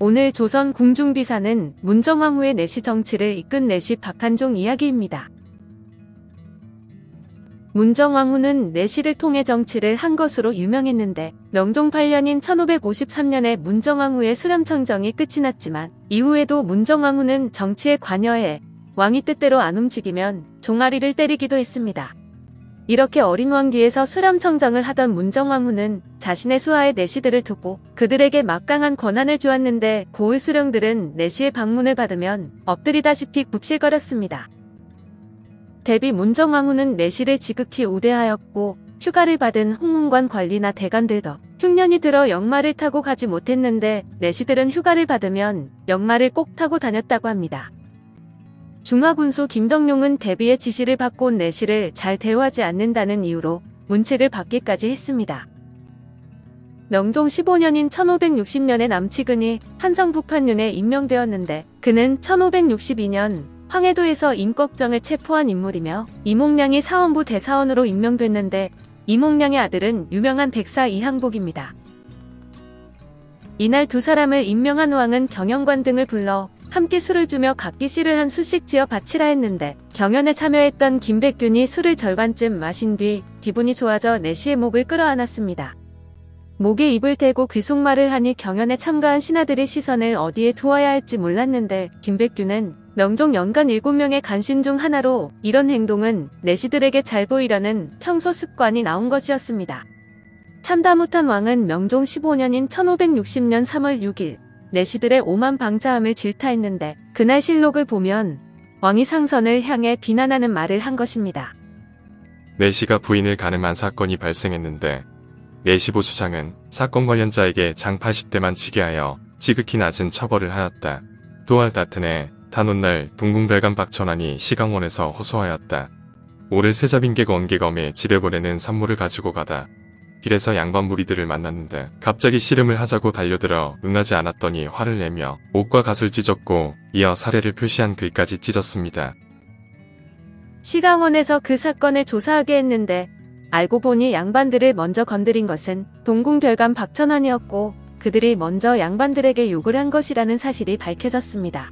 오늘 조선 궁중비사는 문정왕후의 내시 정치를 이끈 내시 박한종 이야기입니다. 문정왕후는 내시를 통해 정치를 한 것으로 유명했는데 명종 8년인 1553년에 문정왕후의 수렴청정이 끝이 났지만 이후에도 문정왕후는 정치에 관여해 왕이 뜻대로 안 움직이면 종아리를 때리기도 했습니다. 이렇게 어린 왕 뒤에서 수렴청정을 하던 문정왕후는 자신의 수하의 내시들을 두고 그들에게 막강한 권한을 주었는데 고을 수령들은 내시의 방문을 받으면 엎드리다시피 굽실거렸습니다. 대비 문정왕후는 내시를 지극히 우대하였고 휴가를 받은 홍문관 관리나 대관들도 흉년이 들어 역마를 타고 가지 못했는데 내시들은 휴가를 받으면 역마를 꼭 타고 다녔다고 합니다. 중화군수 김덕룡은 대비의 지시를 받고 온 내시를 잘 대우하지 않는다는 이유로 문책을 받기까지 했습니다. 명종 15년인 1560년에 남치근이 한성북판윤에 임명되었는데 그는 1562년 황해도에서 임꺽정을 체포한 인물이며 이몽량이 사원부 대사원으로 임명됐는데 이몽량의 아들은 유명한 백사 이항복입니다. 이날 두 사람을 임명한 왕은 경영관 등을 불러 함께 술을 주며 각기 씨를 한 수씩 지어 바치라 했는데 경연에 참여했던 김백균이 술을 절반쯤 마신 뒤 기분이 좋아져 내시의 목을 끌어안았습니다. 목에 입을 대고 귀속말을 하니 경연에 참가한 신하들의 시선을 어디에 두어야 할지 몰랐는데 김백균은 명종 연간 7명의 간신 중 하나로 이런 행동은 내시들에게 잘 보이려는 평소 습관이 나온 것이었습니다. 참다 못한 왕은 명종 15년인 1560년 3월 6일 내시들의 오만 방자함을 질타했는데 그날 실록을 보면 왕이 상선을 향해 비난하는 말을 한 것입니다. 내시가 부인을 가늠한 사건이 발생했는데 내시부 수장은 사건 관련자에게 장 80대만 치게 하여 지극히 낮은 처벌을 하였다. 또한 같은 해 단오날 동궁별관 박천환이 시강원에서 호소하였다. 오를 세자빈객 원계검의 집에 보내는 선물을 가지고 가다. 길에서 양반 무리들을 만났는데 갑자기 씨름을 하자고 달려들어 응하지 않았더니 화를 내며 옷과 갓을 찢었고 이어 사례를 표시한 글까지 찢었습니다. 시강원에서 그 사건을 조사하게 했는데 알고 보니 양반들을 먼저 건드린 것은 동궁별관 박천환이었고 그들이 먼저 양반들에게 욕을 한 것이라는 사실이 밝혀졌습니다.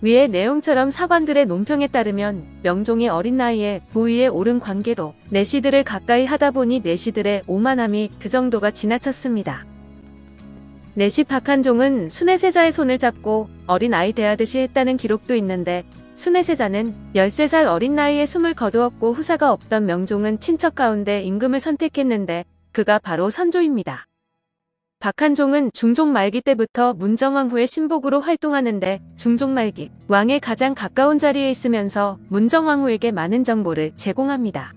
위의 내용처럼 사관들의 논평에 따르면 명종이 어린 나이에 부위에 오른 관계로 내시들을 가까이 하다 보니 내시들의 오만함이 그 정도가 지나쳤습니다. 내시 박한종은 순회세자의 손을 잡고 어린 아이 대하듯이 했다는 기록도 있는데 순회세자는 13살 어린 나이에 숨을 거두었고 후사가 없던 명종은 친척 가운데 임금을 선택했는데 그가 바로 선조입니다. 박한종은 중종 말기 때부터 문정왕후의 신복으로 활동하는데 중종 말기 왕의 가장 가까운 자리에 있으면서 문정왕후에게 많은 정보를 제공합니다.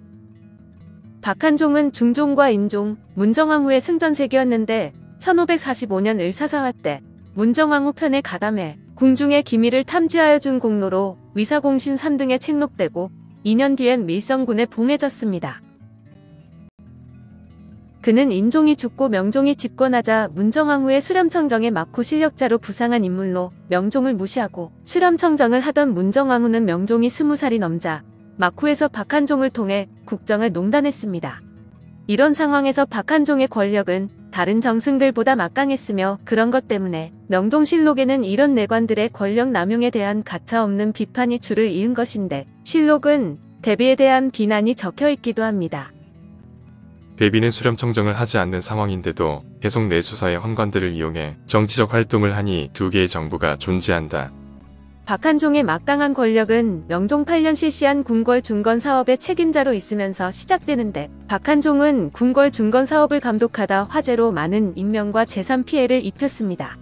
박한종은 중종과 임종, 문정왕후의 승전색이었는데 1545년 을사사화 때 문정왕후 편에 가담해 궁중의 기밀을 탐지하여 준 공로로 위사공신 3등에 책록되고 2년 뒤엔 밀성군에 봉해졌습니다. 그는 인종이 죽고 명종이 집권하자 문정왕후의 수렴청정에 막후 실력자로 부상한 인물로 명종을 무시하고 수렴청정을 하던 문정왕후는 명종이 20살이 넘자 막후에서 박한종을 통해 국정을 농단했습니다. 이런 상황에서 박한종의 권력은 다른 정승들보다 막강했으며 그런 것 때문에 명종실록에는 이런 내관들의 권력 남용에 대한 가차없는 비판이 줄을 이은 것인데 실록은 대비에 대한 비난이 적혀있기도 합니다. 대비는 수렴청정을 하지 않는 상황인데도 계속 내수사의 환관들을 이용해 정치적 활동을 하니 두 개의 정부가 존재한다. 박한종의 막강한 권력은 명종 8년 실시한 궁궐 중건 사업의 책임자로 있으면서 시작되는데 박한종은 궁궐 중건 사업을 감독하다 화재로 많은 인명과 재산 피해를 입혔습니다.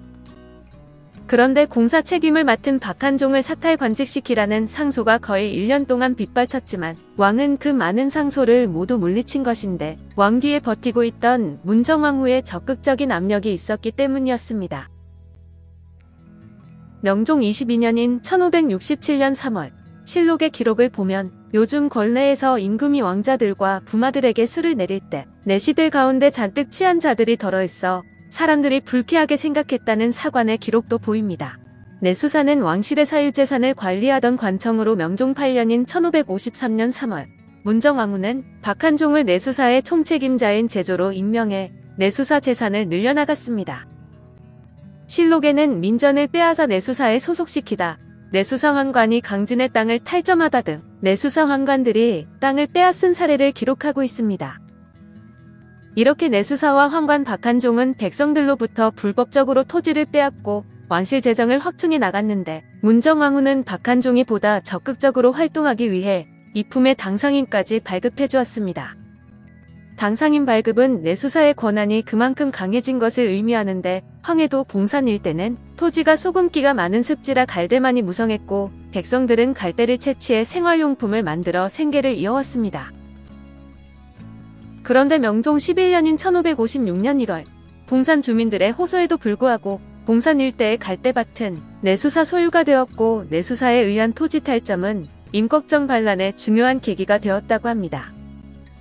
그런데 공사 책임을 맡은 박한종을 사탈 관직시키라는 상소가 거의 1년 동안 빗발쳤지만 왕은 그 많은 상소를 모두 물리친 것인데 왕 뒤에 버티고 있던 문정왕후의 적극적인 압력이 있었기 때문이었습니다. 명종 22년인 1567년 3월 실록의 기록을 보면 요즘 권례에서 임금이 왕자들과 부마들에게 술을 내릴 때 내시들 가운데 잔뜩 취한 자들이 덜어있어 사람들이 불쾌하게 생각했다는 사관의 기록도 보입니다. 내수사는 왕실의 사유재산을 관리하던 관청으로 명종 8년인 1553년 3월 문정왕후는 박한종을 내수사의 총책임자인 제조로 임명해 내수사 재산을 늘려나갔습니다. 실록에는 민전을 빼앗아 내수사에 소속시키다, 내수사 환관이 강진의 땅을 탈점하다 등 내수사 환관들이 땅을 빼앗은 사례를 기록하고 있습니다. 이렇게 내수사와 환관 박한종은 백성들로부터 불법적으로 토지를 빼앗고 왕실 재정을 확충해 나갔는데, 문정왕후는 박한종이 보다 적극적으로 활동하기 위해 이품의 당상인까지 발급해 주었습니다. 당상인 발급은 내수사의 권한이 그만큼 강해진 것을 의미하는데, 황해도 봉산 일대는 토지가 소금기가 많은 습지라 갈대만이 무성했고 백성들은 갈대를 채취해 생활용품을 만들어 생계를 이어왔습니다. 그런데 명종 11년인 1556년 1월, 봉산 주민들의 호소에도 불구하고 봉산 일대의 갈대밭은 내수사 소유가 되었고, 내수사에 의한 토지 탈점은 임꺽정 반란의 중요한 계기가 되었다고 합니다.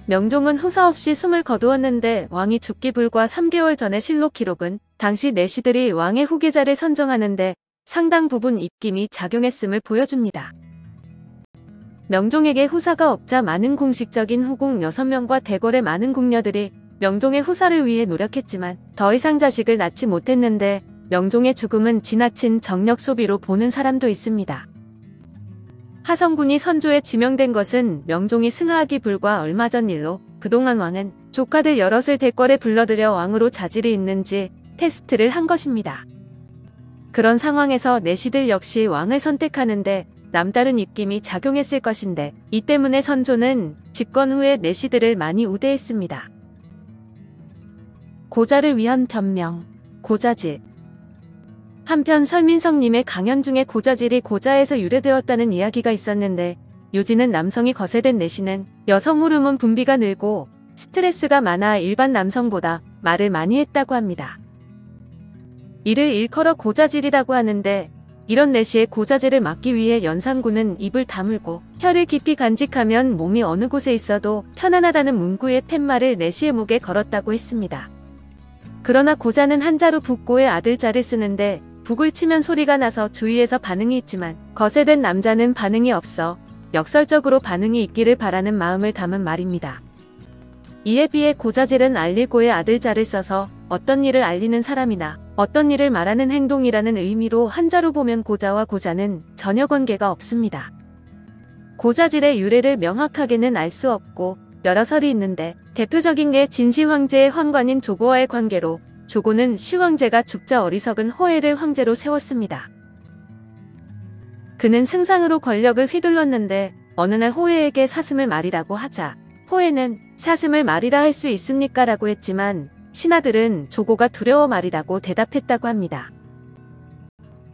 명종은 후사 없이 숨을 거두었는데, 왕이 죽기 불과 3개월 전의 실록 기록은 당시 내시들이 왕의 후계자를 선정하는데 상당 부분 입김이 작용했음을 보여줍니다. 명종에게 후사가 없자 많은 공식적인 후궁 6명과 대궐의 많은 궁녀들이 명종의 후사를 위해 노력했지만 더 이상 자식을 낳지 못했는데, 명종의 죽음은 지나친 정력 소비로 보는 사람도 있습니다. 하성군이 선조에 지명된 것은 명종이 승하하기 불과 얼마 전 일로, 그동안 왕은 조카들 여럿을 대궐에 불러들여 왕으로 자질이 있는지 테스트를 한 것입니다. 그런 상황에서 내시들 역시 왕을 선택하는데 남다른 입김이 작용했을 것인데, 이 때문에 선조는 집권 후에 내시들을 많이 우대했습니다. 고자를 위한 변명, 고자질. 한편 설민성님의 강연 중에 고자질이 고자에서 유래되었다는 이야기가 있었는데, 요지는 남성이 거세된 내시는 여성 호르몬 분비가 늘고 스트레스가 많아 일반 남성보다 말을 많이 했다고 합니다. 이를 일컬어 고자질이라고 하는데, 이런 내시의 고자질을 막기 위해 연산군은 입을 다물고 혀를 깊이 간직하면 몸이 어느 곳에 있어도 편안하다는 문구의 팻말을 내시의 목에 걸었다고 했습니다. 그러나 고자는 한자로 북고의 아들자를 쓰는데, 북을 치면 소리가 나서 주위에서 반응이 있지만 거세된 남자는 반응이 없어 역설적으로 반응이 있기를 바라는 마음을 담은 말입니다. 이에 비해 고자질은 알릴고의 아들자를 써서 어떤 일을 알리는 사람이나 어떤 일을 말하는 행동이라는 의미로 한자로 보면 고자와 고자는 전혀 관계가 없습니다. 고자질의 유래를 명확하게는 알 수 없고 여러 설이 있는데, 대표적인 게 진시 황제의 환관인 조고와의 관계로, 조고는 시황제가 죽자 어리석은 호해를 황제로 세웠습니다. 그는 승상으로 권력을 휘둘렀는데 어느 날 호해에게 사슴을 말이라고 하자 호해는 사슴을 말이라 할 수 있습니까? 라고 했지만 신하들은 조고가 두려워 말이라고 대답했다고 합니다.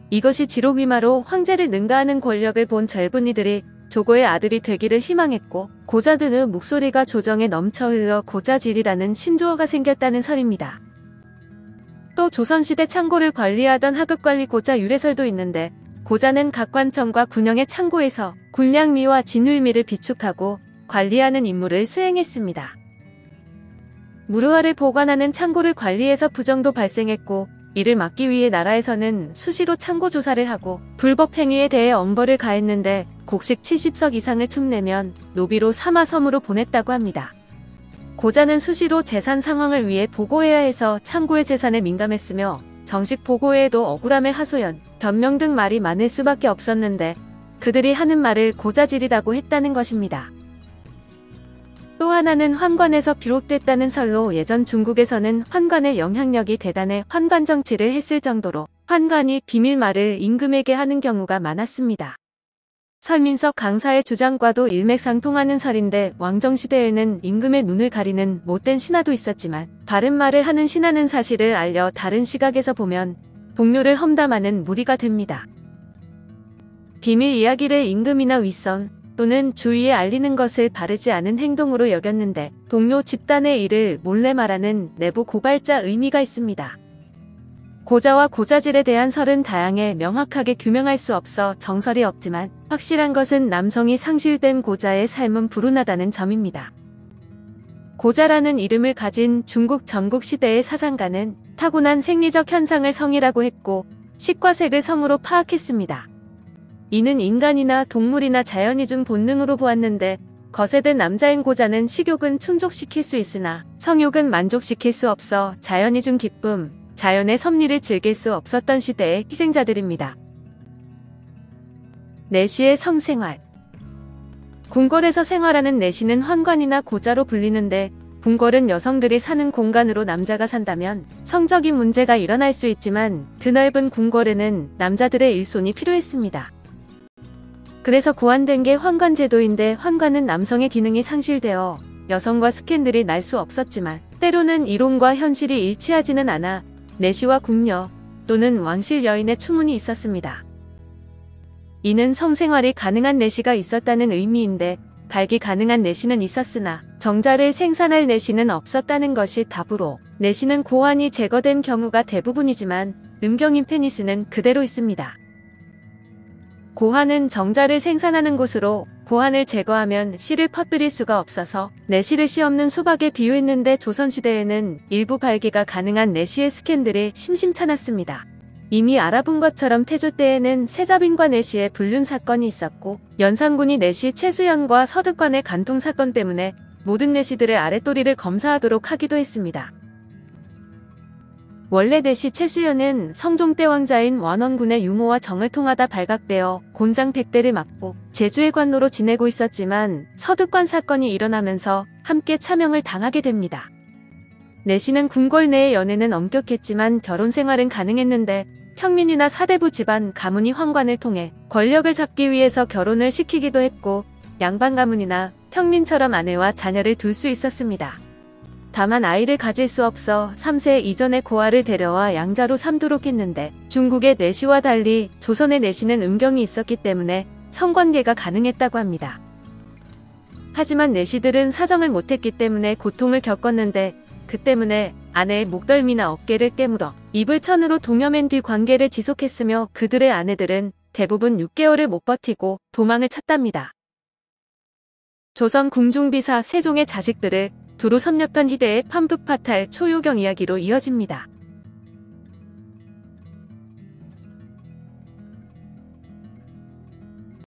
이것이 지록위마로 황제를 능가하는 권력을 본 젊은이들이 조고의 아들이 되기를 희망했고, 고자든의 목소리가 조정에 넘쳐 흘러 고자질이라는 신조어가 생겼다는 설입니다. 또 조선시대 창고를 관리하던 하급관리 고자 유래설도 있는데, 고자는 각 관청과 군영의 창고에서 군량미와 진울미를 비축하고 관리하는 임무를 수행했습니다. 무르화를 보관하는 창고를 관리해서 부정도 발생했고, 이를 막기 위해 나라에서는 수시로 창고 조사를 하고 불법 행위에 대해 엄벌을 가했는데, 곡식 70석 이상을 춤내면 노비로 삼아 섬으로 보냈다고 합니다. 고자는 수시로 재산 상황을 위해 보고해야 해서 창고의 재산에 민감했으며, 정식 보고회에도 억울함의 하소연, 변명 등 말이 많을 수밖에 없었는데, 그들이 하는 말을 고자질이라고 했다는 것입니다. 또 하나는 환관에서 비롯됐다는 설로, 예전 중국에서는 환관의 영향력이 대단해 환관 정치를 했을 정도로 환관이 비밀말을 임금에게 하는 경우가 많았습니다. 설민석 강사의 주장과도 일맥상통하는 설인데, 왕정시대에는 임금의 눈을 가리는 못된 신하도 있었지만 바른 말을 하는 신하는 사실을 알려 다른 시각에서 보면 동료를 험담하는 무리가 됩니다. 비밀 이야기를 임금이나 윗선 또는 주위에 알리는 것을 바르지 않은 행동으로 여겼는데, 동료 집단의 일을 몰래 말하는 내부 고발자 의미가 있습니다. 고자와 고자질에 대한 설은 다양해 명확하게 규명할 수 없어 정설이 없지만, 확실한 것은 남성이 상실된 고자의 삶은 불운하다는 점입니다. 고자라는 이름을 가진 중국 전국시대의 사상가는 타고난 생리적 현상을 성이라고 했고, 식과 색을 성으로 파악했습니다. 이는 인간이나 동물이나 자연이 준 본능으로 보았는데, 거세된 남자인 고자는 식욕은 충족시킬 수 있으나 성욕은 만족시킬 수 없어 자연이 준 기쁨, 자연의 섭리를 즐길 수 없었던 시대의 희생자들입니다. 내시의 성생활. 궁궐에서 생활하는 내시는 환관이나 고자로 불리는데, 궁궐은 여성들이 사는 공간으로 남자가 산다면 성적인 문제가 일어날 수 있지만 그 넓은 궁궐에는 남자들의 일손이 필요했습니다. 그래서 고안된 게 환관제도인데, 환관은 남성의 기능이 상실되어 여성과 스캔들이 날 수 없었지만 때로는 이론과 현실이 일치하지는 않아 내시와 궁녀 또는 왕실 여인의 추문이 있었습니다. 이는 성생활이 가능한 내시가 있었다는 의미인데, 발기 가능한 내시는 있었으나 정자를 생산할 내시는 없었다는 것이 답으로, 내시는 고환이 제거된 경우가 대부분이지만 음경인 페니스는 그대로 있습니다. 고환은 정자를 생산하는 곳으로 고환을 제거하면 씨를 퍼뜨릴 수가 없어서 내시를 씨 없는 수박에 비유했는데, 조선시대에는 일부 발기가 가능한 내시의 스캔들이 심심찮았습니다. 이미 알아본 것처럼 태조 때에는 세자빈과 내시의 불륜 사건이 있었고, 연산군이 내시 최수연과 서득관의 간통 사건 때문에 모든 내시들의 아랫도리를 검사하도록 하기도 했습니다. 원래 내시 최수연은 성종 때 왕자인 원원군의 유모와 정을 통하다 발각되어 곤장 백대를 맞고 제주의 관노로 지내고 있었지만, 서득관 사건이 일어나면서 함께 차명을 당하게 됩니다. 내시는 궁궐 내의 연애는 엄격했지만 결혼 생활은 가능했는데, 평민이나 사대부 집안 가문이 환관을 통해 권력을 잡기 위해서 결혼을 시키기도 했고, 양반 가문이나 평민처럼 아내와 자녀를 둘 수 있었습니다. 다만 아이를 가질 수 없어 3세 이전에 고아를 데려와 양자로 삼도록 했는데, 중국의 내시와 달리 조선의 내시는 음경이 있었기 때문에 성관계가 가능했다고 합니다. 하지만 내시들은 사정을 못했기 때문에 고통을 겪었는데, 그 때문에 아내의 목덜미나 어깨를 깨물어 입을 천으로 동여맨 뒤 관계를 지속했으며, 그들의 아내들은 대부분 6개월을 못 버티고 도망을 쳤답니다. 조선 궁중비사 세종의 자식들을 두루 섭렵한 희대의 판북파탈 초유경 이야기로 이어집니다.